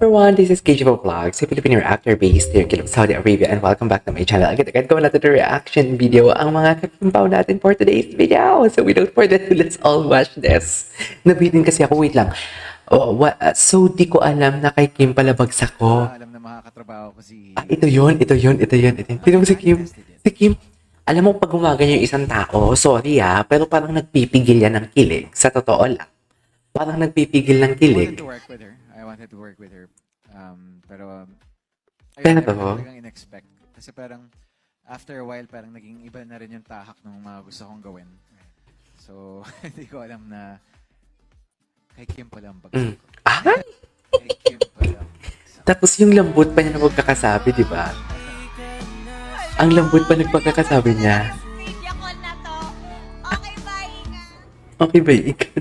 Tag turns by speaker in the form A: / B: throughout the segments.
A: everyone, this is KGV Vlogs, a Filipino reactor based here in Saudi Arabia, and welcome back to my channel. Agad-agad ko natin the reaction video ang mga kakimpaw natin for today's video. So without further ado, let's all watch this. Nabitin kasi ako, wait lang. So di ko alam na kay Kim pala bagsak ko.
B: Alam na makakatrabaho ko si...
A: Ito yun. Tingnan mo si Kim. Si Kim, alam mo pag gumaganyan yung isang tao, sorry pero parang nagpipigil yan ng kilig. Sa totoo lang. Parang nagpipigil ng kilig.
B: I wanted to work with her. Pero
A: Pero
B: ayun, talagang in-expect. Kasi parang after a while, parang naging iba na rin yung tahak ng mga gusto kong gawin. So, hindi ko alam na kay Kim pala ang bagsak ko.
A: Ay!
B: Kay Kim pala ang bagsak.
A: Tapos yung lambot pa niya na magkakasabi, di ba? Ang lambot pa nagpagkakasabi niya.
C: Video call na to. Okay, bye.
A: Okay ba, ikaw?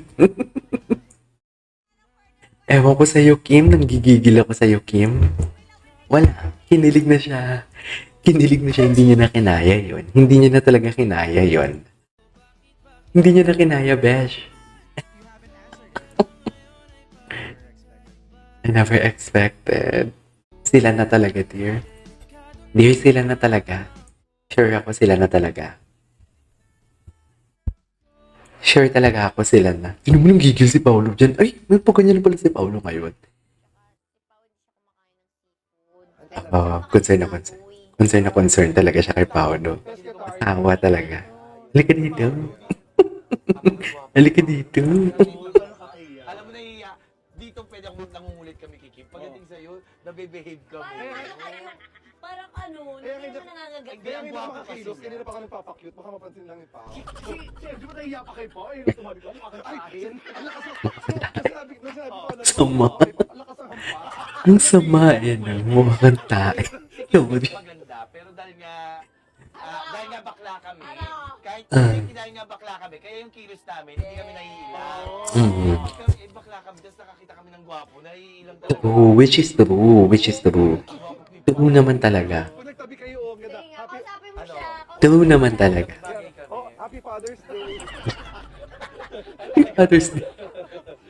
A: Ewan ko sa'yo, Kim. Nanggigigil ako sa'yo, Kim. Wala. Kinilig na siya. Hindi niya na kinaya yon. Hindi niya na talaga kinaya yon. Hindi niya na kinaya, Besh. I never expected. Sila na talaga, dear. Dear, sila na talaga. Sure ako sila na talaga. Sure talaga ako sila na. Sino mo nang gigil si Paolo dyan? Ay, may ganyan na pala si Paolo ngayon. Concern na concern. Concern na concern talaga siya kay Paolo. Asawa talaga. Halika dito. Halika dito.
D: Alam mo na dito pwede akong nangungulit kami kay Kim. Pagdating sa'yo, nabe-behave kami.
C: Parang ano, hindi mo nangangagat.
D: Kaya ang gwapo kasi.
E: Kanina pa ka nagpapakyut, baka mapansin lang ni Pao. Di ba nahiya pa kay Pao? Ayun, tumabi ko, makakakain. Ang lakas ang... Nasabi ko na...
A: Sama.
E: Ang lakas ang hampa.
A: Ang sama yan ang mukha kang tae.
D: Maganda, pero dahil nga bakla kami, kahit dahil nga bakla kami, kaya yung kilos namin, hindi kami naiilang. Bakla kami, tapos nakakita kami ng gwapo, naiilang talaga.
A: Which is true. True naman talaga.
E: Pag nagtabi kayo, ganda.
C: Sige nga, kausapin mo
D: Ano?
C: siya.
A: True naman talaga.
D: Bagay kami.
E: Oh, Happy Father's Day.
A: Others,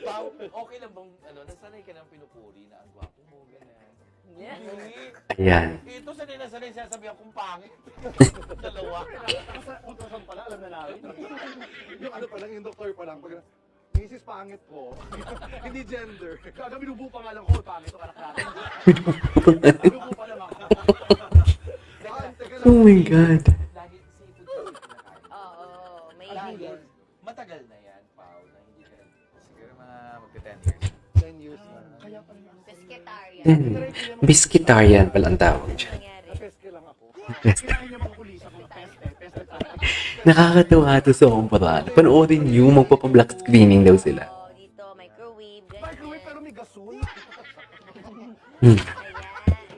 D: Pao, okay lang bang, nasanay ka ng pinupuri na ang gwapo mo, ganyan. Hindi.
A: ayan.
D: Ito sanay sasabi akong pangit. Dalawa.
E: Ultrasound pala, alam na namin. Yung ano pa lang, yung doktor pa lang. Pag Mrs. Pangit ko. Hindi gender. Kaya binubu pa nga lang ko, pangit o anak natin. Binubu pa naman ako. Teka lang.
A: Oh my God.
D: Lagi seafood kasi kinakain.
C: Oo, may
D: Lagi.
C: higil.
D: Matagal na yan, Pao, na hindi ka.
B: Siguro mga magka-10 years.
E: 10 years na. Kaya pala nga.
C: Pescetarian.
A: Biscuitarian pala ang tawag dyan.
C: Nangyari.
E: Peske lang ako. Kinain niya mga kulisa ko. Peste tayo.
A: Nakakatawa to sobra. Panoorin niyo, magpapa-black screening daw sila.
C: Oo, dito, microwave, ganyan.
E: Microwave pero may gasol.
A: Hmm.
C: Ayan.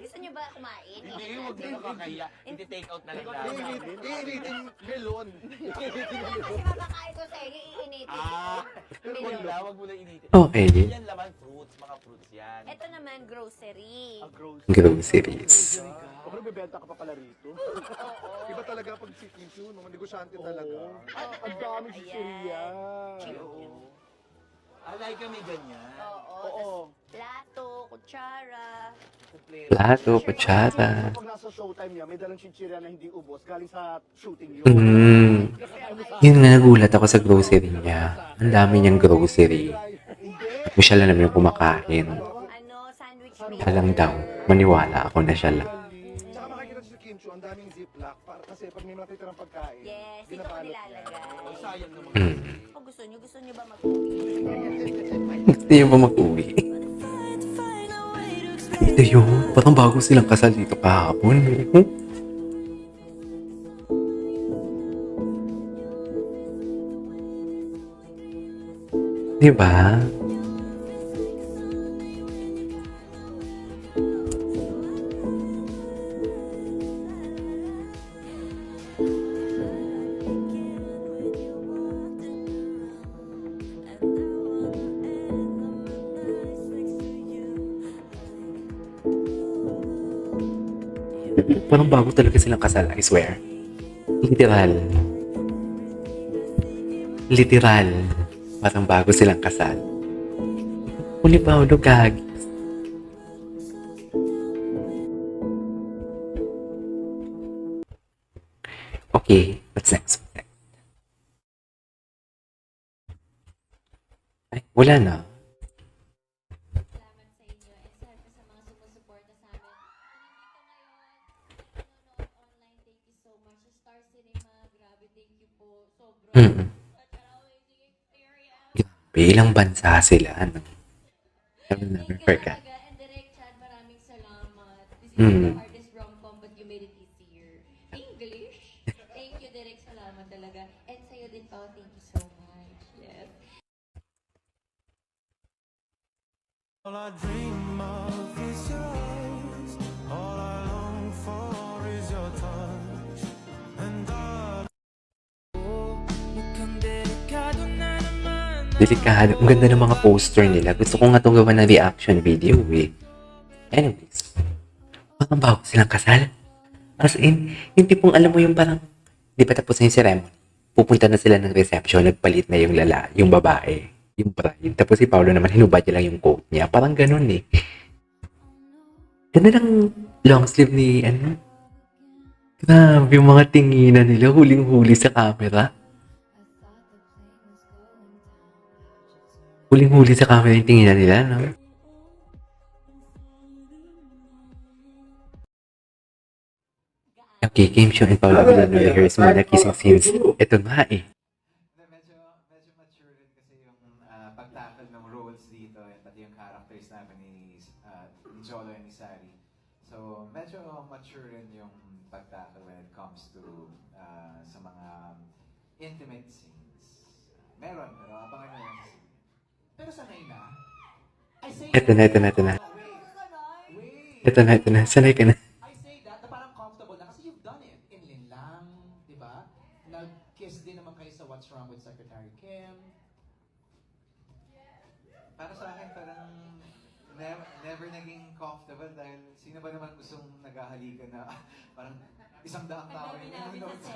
C: Gusto niyo ba kumain?
D: Hindi, huwag na nakakahiya. Hindi take out na lang namin.
E: Iinitin melon. Iinitin
C: Kasi
E: melon.
C: mapakain ko sa inyo, iinitin ko.
D: Pero huwag na, huwag mo na initin.
A: Okay.
D: Yan laman, fruits, mga fruits yan.
C: Ito naman, grocery.
A: Groceries.
E: Ako nagbebenta ka pa pala rito. Iba talaga pag si Kim mga negosyante talaga. Ang dami si Syria.
D: Alay kami ganyan.
C: Oo. Plato, kutsara.
A: Plato, kutsara.
E: Pag nasa showtime niya, may dalang chichirya na hindi ubos. Galing sa shooting yun.
A: Yun nga, nagulat ako sa grocery niya. Ang dami niyang grocery. Hindi siya lang naman yung kumakain.
C: Ano, sandwich
A: Siya lang daw. Maniwala ako na siya lang.
E: Tsaka makikita si Kim Chu, ang daming ziplock. Kasi pag may natitirang pagkain,
C: Yes, dito ko
E: binabalot niya.
C: nilalagay.
D: Sayang naman.
C: O gusto niyo ba mag-uwi?
A: Gusto niyo ba mag-uwi? Ito yun. Parang bago silang kasal dito kahapon. Di ba? Parang bago talaga silang kasal, I swear. Literal. Literal. Parang bago silang kasal. Uli Paolo, gag. Okay, what's next? Ay, wala na.
C: Salamat sa inyo and sa mga sumusuporta sa amin. Nandito ngayon, nanonood online, thank you so much. Sa Star Cinema, grabe, thank you po. Sobrang
A: Mm-mm.
C: such an amazing experience.
A: Grabe, ilang bansa sila, ano? I will never
C: Thank you
A: forget.
C: talaga. And Direk Chad, maraming salamat. This is
A: Mm.
C: the hardest rom-com but you made it easier. English. Thank you, Direk. Salamat talaga. And sa'yo din, Pao, thank you so much. Yes.
F: All I dream of is your eyes. All I long for is your touch. And all mukhang delikado na naman.
A: Delikado. Ang ganda ng mga poster nila. Gusto ko nga itong gawa ng reaction video eh. Anyways, parang bago silang kasal. As in, yung tipong alam mo yung parang, di pa tapos na yung ceremony. Pupunta na sila ng reception, nagpalit na yung babae, yung bride. Tapos si Paolo naman, hinubad niya lang yung coat niya. Parang ganun eh. Ganda ng long sleeve ni, ano? Grabe, yung mga tinginan nila, huling-huli sa camera. Huling-huli sa camera yung tinginan nila, no? Okay, Kim Chiu and Paolo Abellano rehearse muna kissing scenes. Ito nga eh.
B: Medyo mature rin kasi yung pagtackle ng roles dito at pati yung characters namin ni Jolo and ni Sari. So, medyo mature rin yung pagtackle when it comes to sa mga intimate scenes. Meron, pero abangan nyo yung scene. Pero sanay na.
A: Ito na. Ito na. Sanay ka na.
G: I say that na parang comfortable na kasi you've done it. Inlin lang, di ba? Nag-kiss din naman kayo sa What's Wrong with Secretary Kim.
B: Para sa akin, parang never naging comfortable dahil sino ba naman gustong naghahalikan na parang 100 tao yung nanonood sa...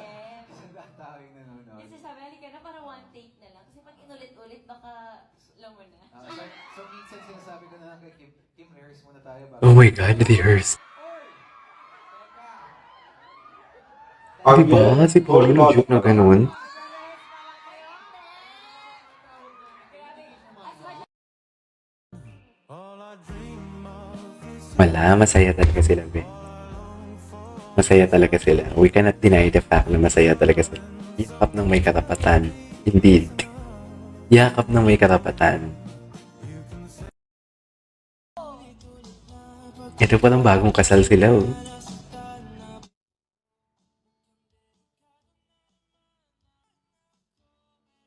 B: 100 tao yung nanonood.
C: Kasi sabi, halika na, parang one take na lang. Kasi pag inulit-ulit, baka alam mo na.
B: So minsan sinasabi ko na lang kay Kim, rehearse muna tayo bago.
A: Oh my God, rehearse. Diba? Si Paolo nag-joke na ganun.
F: All I dream of is
A: Wala, masaya talaga sila, be. Masaya talaga sila. We cannot deny the fact na masaya talaga sila. Yakap ng may karapatan. Indeed. Yakap ng may karapatan. Ito pa ng bagong kasal sila, oh.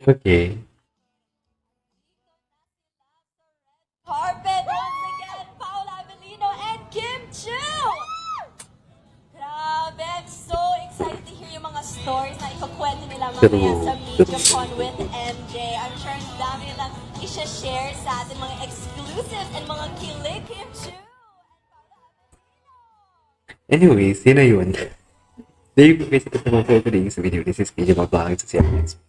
A: Okay.
C: Carpet once again, Paula Avellino and Kim Chiu! Grabe, I'm so excited to hear yung mga stories na ipakwento nila mamaya sa MediaCon with MJ. I'm sure ang dami nilang isha-share sa atin mga exclusives and mga kilig, Kim Chiu!
A: Anyways, yun na yun. There you go guys. Ito sa mga for today's video. This is KJ Magbahang sa CMX.